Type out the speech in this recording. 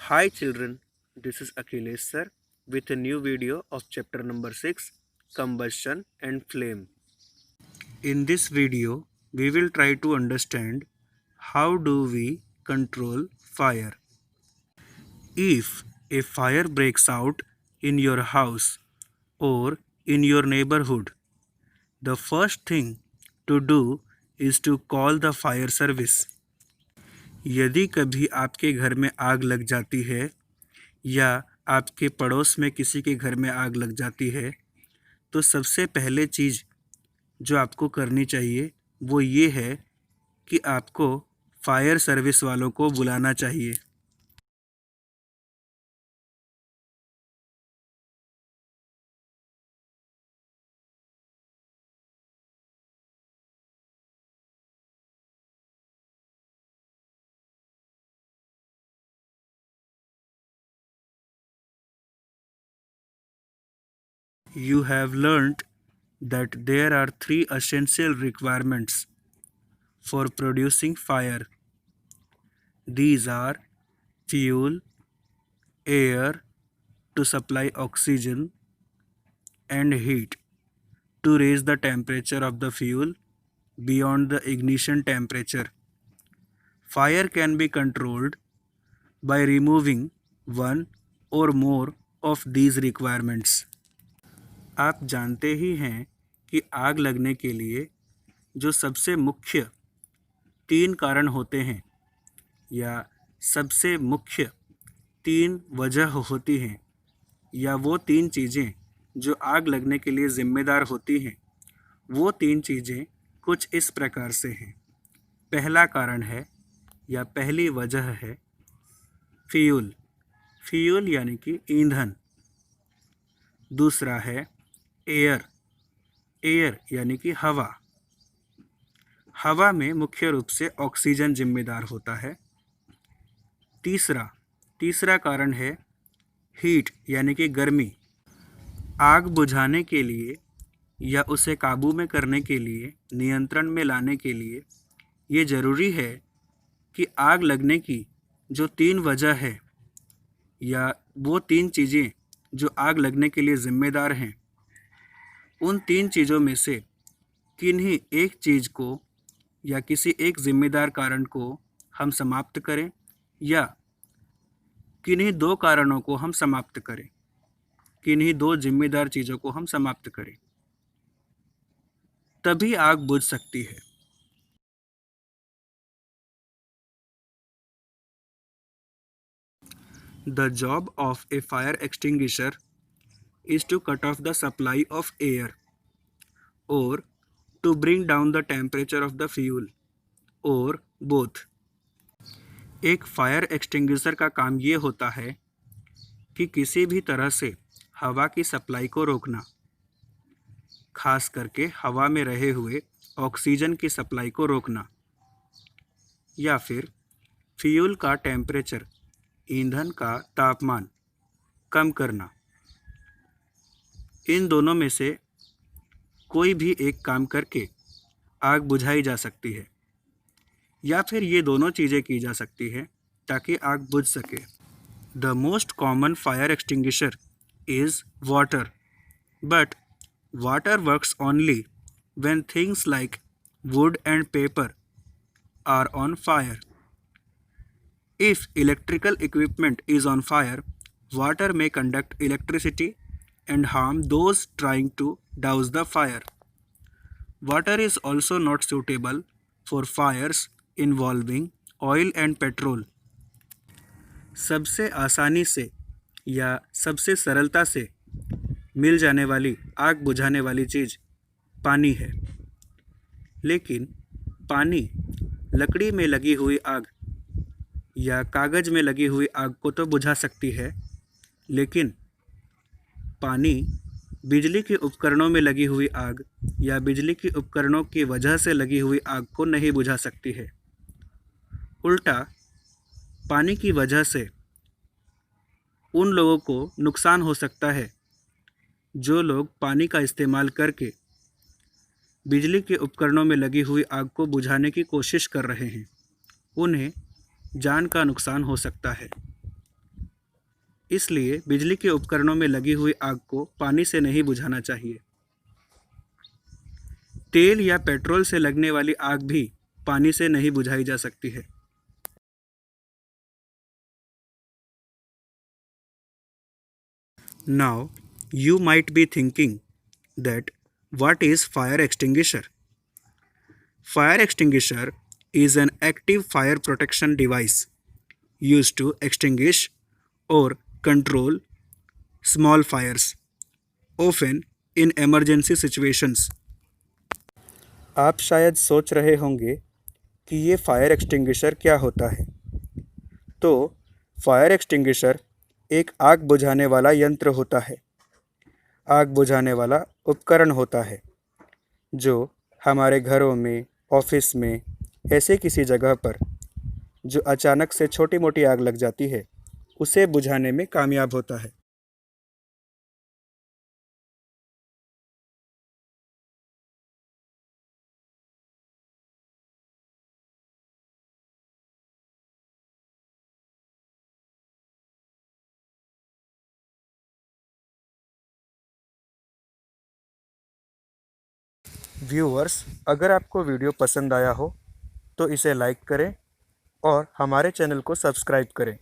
Hi children, this is Akhilesh sir with a new video of chapter number 6 Combustion and Flame. In this video, we will try to understand how do we control fire. If a fire breaks out in your house or in your neighborhood, the first thing to do is to call the fire service. यदि कभी आपके घर में आग लग जाती है या आपके पड़ोस में किसी के घर में आग लग जाती है तो सबसे पहले चीज़ जो आपको करनी चाहिए वो ये है कि आपको फायर सर्विस वालों को बुलाना चाहिए। You have learned that there are three essential requirements for producing fire. These are fuel, air to supply oxygen, and heat to raise the temperature of the fuel beyond the ignition temperature. Fire can be controlled by removing one or more of these requirements. आप जानते ही हैं कि आग लगने के लिए जो सबसे मुख्य तीन कारण होते हैं या सबसे मुख्य तीन वजह होती हैं या वो तीन चीज़ें जो आग लगने के लिए ज़िम्मेदार होती हैं, वो तीन चीज़ें कुछ इस प्रकार से हैं। पहला कारण है या पहली वजह है फ्यूल। फ्यूल यानी कि ईंधन। दूसरा है एयर। एयर यानी कि हवा। हवा में मुख्य रूप से ऑक्सीजन जिम्मेदार होता है। तीसरा कारण है हीट यानी कि गर्मी। आग बुझाने के लिए या उसे काबू में करने के लिए, नियंत्रण में लाने के लिए ये ज़रूरी है कि आग लगने की जो तीन वजह है या वो तीन चीज़ें जो आग लगने के लिए ज़िम्मेदार हैं, उन तीन चीज़ों में से किन्हीं एक चीज़ को या किसी एक ज़िम्मेदार कारण को हम समाप्त करें या किन्हीं दो कारणों को हम समाप्त करें, किन्हीं दो जिम्मेदार चीज़ों को हम समाप्त करें, तभी आग बुझ सकती है। The job of a fire extinguisher is to cut off the supply of air or to bring down the temperature of the fuel or both. एक फायर एक्सटिंग्विशर का काम ये होता है कि किसी भी तरह से हवा की सप्लाई को रोकना, खास करके हवा में रहे हुए ऑक्सीजन की सप्लाई को रोकना, या फिर फ्यूल का टेम्परेचर, ईंधन का तापमान कम करना। इन दोनों में से कोई भी एक काम करके आग बुझाई जा सकती है या फिर ये दोनों चीज़ें की जा सकती है ताकि आग बुझ सके। The most common fire extinguisher is water, but water works only when things like wood and paper are on fire. If electrical equipment is on fire, water may conduct electricity and harm those trying to douse the fire. Water is also not suitable for fires involving oil and petrol. सबसे आसानी से या सबसे सरलता से मिल जाने वाली आग बुझाने वाली चीज़ पानी है, लेकिन पानी लकड़ी में लगी हुई आग या कागज़ में लगी हुई आग को तो बुझा सकती है, लेकिन पानी बिजली के उपकरणों में लगी हुई आग या बिजली के उपकरणों की वजह से लगी हुई आग को नहीं बुझा सकती है। उल्टा पानी की वजह से उन लोगों को नुकसान हो सकता है जो लोग पानी का इस्तेमाल करके बिजली के उपकरणों में लगी हुई आग को बुझाने की कोशिश कर रहे हैं, उन्हें जान का नुकसान हो सकता है। इसलिए बिजली के उपकरणों में लगी हुई आग को पानी से नहीं बुझाना चाहिए। तेल या पेट्रोल से लगने वाली आग भी पानी से नहीं बुझाई जा सकती है। Now, you might be thinking that what is fire extinguisher? Fire extinguisher is an active fire protection device used to extinguish or control small fires, often in emergency situations. आप शायद सोच रहे होंगे कि ये फायर एक्सटिंग्विशर क्या होता है। तो फायर एक्सटिंग्विशर एक आग बुझाने वाला यंत्र होता है, आग बुझाने वाला उपकरण होता है जो हमारे घरों में, ऑफिस में, ऐसे किसी जगह पर जो अचानक से छोटी मोटी आग लग जाती है उसे बुझाने में कामयाब होता है। व्यूअर्स, अगर आपको वीडियो पसंद आया हो तो इसे लाइक करें और हमारे चैनल को सब्सक्राइब करें।